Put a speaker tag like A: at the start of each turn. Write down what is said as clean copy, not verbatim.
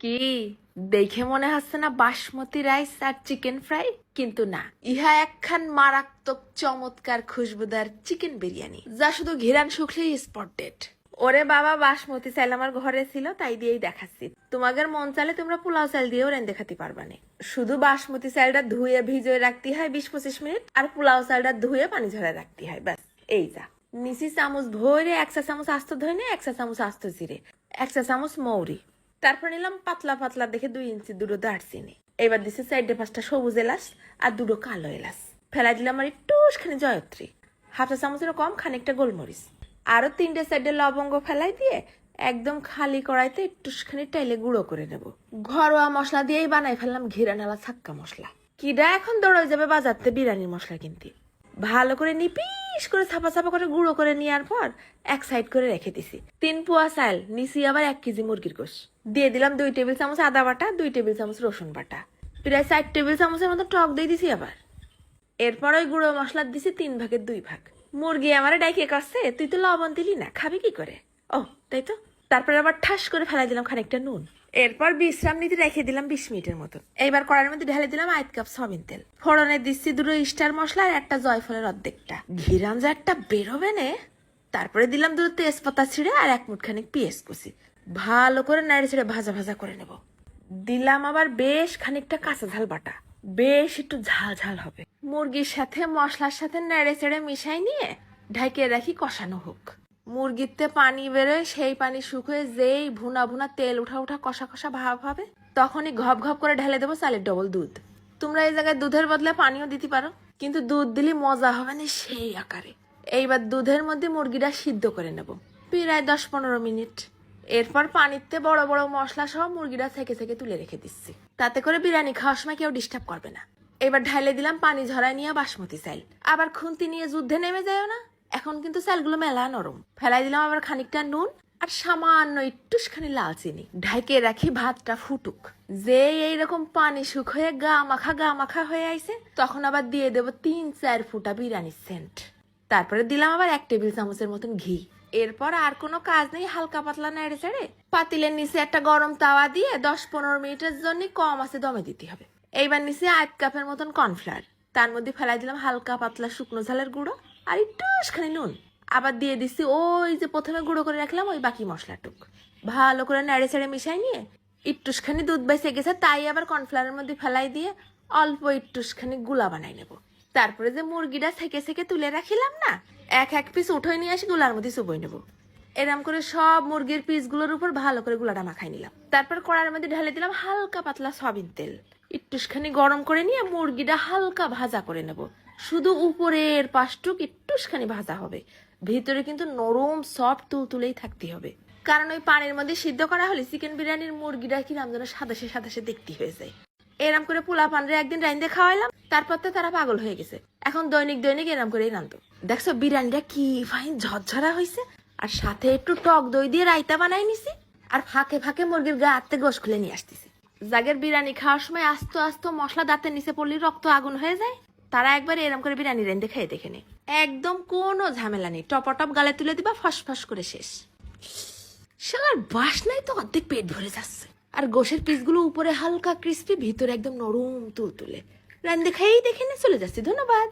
A: কি দেখে মনে হচ্ছে না বাসমতি রাইস আর চিকেন ফ্রাই? কিন্তু না, ইহা একখান মারাত্মক চমৎকার খুশবুদার চিকেন বিরিয়ানি, যা শুধু ঘিরান শুকলেই স্পটেড। ওরে বাবা, বাসমতি চাল আমার ঘরে ছিল, তাই দিয়েই দেখাচ্ছি। তোমাদের মন চাইলে তোমরা পোলাও চাল দিয়েও রেন দেখাতে পারবা না। শুধু বাসমতি চালটা ধুয়ে ভিজিয়ে রাখতে হয় 20-25 মিনিট, আর পোলাও চালটা ধুয়ে পানি ঝরায় রাখতে হয়। ব্যাস, এই যা। নিচি চামচ ভরে 1 চা চামচ আস্ত ধইনে, 1 চা চামচ আস্ত জিরে, 1 চা চামচ মৌরি, তারপর নিলাম পাতলা পাতলা দেখে 2 ইঞ্চি দুটো দারচিনি। এবার দিছি 4-5টা সবুজ এলাচ আর 2টো কালো এলাচ। ফেলাই দিলাম আর একটুখানি জয়ত্রী, হাফ চা চামচেরও কম খানিকটা গোলমরিচ, আরো 3টে-4টে লবঙ্গ ফেলাই দিয়ে একদম খালি কড়াইতে একটুখানি টাইলে গুঁড়ো করে নেব। ঘরোয়া মশলা দিয়েই বানাই ফেললাম ঘিরানালা ছাক্কা মশলা। কিডা এখন দৌড়ে যাবে বাজারতে বিরিয়ানির মশলা কিনতে? ভালো করে নিপিস করে ছাপা ছাপা করে গুঁড়ো করে নেওয়ার পর এক সাইড করে রেখে দিছি। 3 পোয়া চাল নিছি, আবার 1 কেজি মুরগির গোশ দিয়ে দিলাম। 2 টেবিল চামচ আদা বাটা, 2 টেবিল চামচ রসুন বাটা, প্রায় 4 টেবিল চামচের মতো টক দিয়ে দিছি আবার। এরপর ওই গুঁড়ো মশলা দিছি 3 ভাগের 2 ভাগ। মুরগি আমারে ডাইকে কাছে, তুই তো লবণ দিলি না, খাবি কি করে? ও তাই তো। তারপর আবার ঠাস করে ফেলাই দিলাম খানিকটা নুন। এরপর বিশ্রাম নিতে রেখে দিলাম 20 মিনিটের মতন। এইবার কড়াইয়ের মধ্যে ঢেলে দিলাম 1 কাপ সয়াবিন তেল। ফোড়নে দিচ্ছি 2টো স্টার মশলা আর 1টা জয়ফলের অর্ধেকটা। ঘিরান যা একটা বেরোবে নে। তারপরে দিলাম 2 তেজপাতা ছিঁড়ে আর 1 মুঠখানি পেঁয়াজ কুচি। ভালো করে নাড়ি ছেড়ে ভাজা ভাজা করে নেব। দিলাম আবার বেশ খানিকটা কাঁচা ঝাল বাটা, বেশ একটু ঝাল ঝাল হবে। মুরগির সাথে মশলার সাথে নেড়ে চেড়ে মিশাই নিয়ে ঢাকে রাখি কষানো হোক। মুরগিতে পানি বেরোয়, সেই পানি শুকিয়ে যেই ভুনা ভুনা তেল উঠা উঠা কষা কষা ভাব হবে, তখনই ঘপ ঘপ করে ঢেলে দেবো চালের ডবল দুধ। তোমরা এই জায়গায় দুধের বদলে পানিও দিতে পারো, কিন্তু দুধ দিলে মজা হবে না সেই আকারে। এইবার দুধের মধ্যে মুরগিটা সিদ্ধ করে নেব প্রায় 10-15 মিনিট। এরপর পানিতে বড় বড় মশলা সহ মুরগিটা থেকে থেকে তুলে রেখে দিচ্ছি, তাতে করে বিরিয়ানি খাওয়ার সময় কেউ ডিস্টার্ব করবে না। এবার ঢাইলে দিলাম পানি ঝরাই নিয়ে বাসমতি চাল। আবার খুন্তি নিয়ে যুদ্ধে নেমে যায় না, এখন কিন্তু চালগুলো মেলা নরম। ফেলাই দিলাম আবার খানিকটা নুন আর সামান্য একটুখানি লাল চিনি। ঢাকে রাখি ভাতটা ফুটুক। যে এইরকম পানি শুকিয়ে গা মাখা হয়ে আইছে, তখন আবার দিয়ে দেবো 3-4 ফুটা বিরিয়ানির সেন্ট। তারপরে দিলাম আবার 1 টেবিল চামচের মতন ঘি। এরপর আর কোনো কাজ নেই, হালকা পাতলা নেড়ে চেড়ে পাতিলের নিচে একটা গরম তাওয়া দিয়ে 10-15 মিনিটের জন্য কম আছে দমে দিতে হবে। এইবার নিচে 1 কাপের মতন কর্নফ্লাওয়ার, তার মধ্যে ফেলাই দিলাম হালকা পাতলা শুকনো ঝালের গুঁড়ো আর একটুখানি নুন। আবার দিয়ে দিচ্ছি ওই যে প্রথমে গুঁড়ো করে রাখলাম ওই বাকি মশলাটুক। ভালো করে নেড়ে চেড়ে মিশাই নিয়ে একটুখানি দুধ বেঁচে গেছে, তাই আবার কর্নফ্লাওয়ারের মধ্যে ফেলাই দিয়ে অল্প একটুখানি গুলা বানাই নেব। তারপরে যে মুরগিটা থেকে থেকে তুলে রাখিলাম না, 1 পিস উঠে নিয়ে আসি গুলার মধ্যে চুবই নেব। এরম করে সব মুরগির পিসগুলোর উপর ভালো করে গুলাটা মাখাই নিলাম। তারপর কড়াইয়ের মধ্যে ঢেলে দিলাম হালকা পাতলা সয়াবিন তেল। একটুখানি গরম করে নিয়ে মুরগিটা হালকা ভাজা করে নেব। শুধু উপরের পাশটুক একটুখানি ভাজা হবে, ভিতরে কিন্তু নরম সফট তুলতুলেই থাকতে হবে। কারণ ওই পানির মধ্যে সিদ্ধ করা হলে চিকেন বিরিয়ানির মুরগিটা কিরম যেন সাদাসে সাদাসে দেখতে হয়ে যায়। এরম করে পোলা পানরে একদিন রাইন্দে খাওয়াইলাম, তারপর তো তারা পাগল হয়ে গেছে। এখন দৈনিক দৈনিক এরম করেই রান্ধতো। দেখছো বিরিয়ানিটা কি ফাইন ঝরঝরা হয়েছে, আর সাথে একটু টক দই দিয়ে রায়তা বানাই নিছি, আর ফাঁকে ফাঁকে মুরগির গা হাতে গোশ খুলে নিয়ে আসতেছি। যাদের বিরিয়ানি খাওয়ার সময় আস্তে আস্তে মশলা দাঁতের নিচে পড়লে রক্ত আগুন হয়ে যায়, তারা একবার এরম করে বিরিয়ানি রেন্দে খেয়ে দেখে নে। একদম কোনো ঝামেলা নেই, টপটপ গালে তুলে দিবা, ফসফস করে শেষ। শালার বাসনায় তো অর্ধেক পেট ভরে যাচ্ছে। আর গোশের পিসগুলো উপরে হালকা ক্রিস্পি, ভিতরে একদম নরম তুলতুলে। রান্দে খেয়েই দেখে নে, চলে যাচ্ছি। ধন্যবাদ।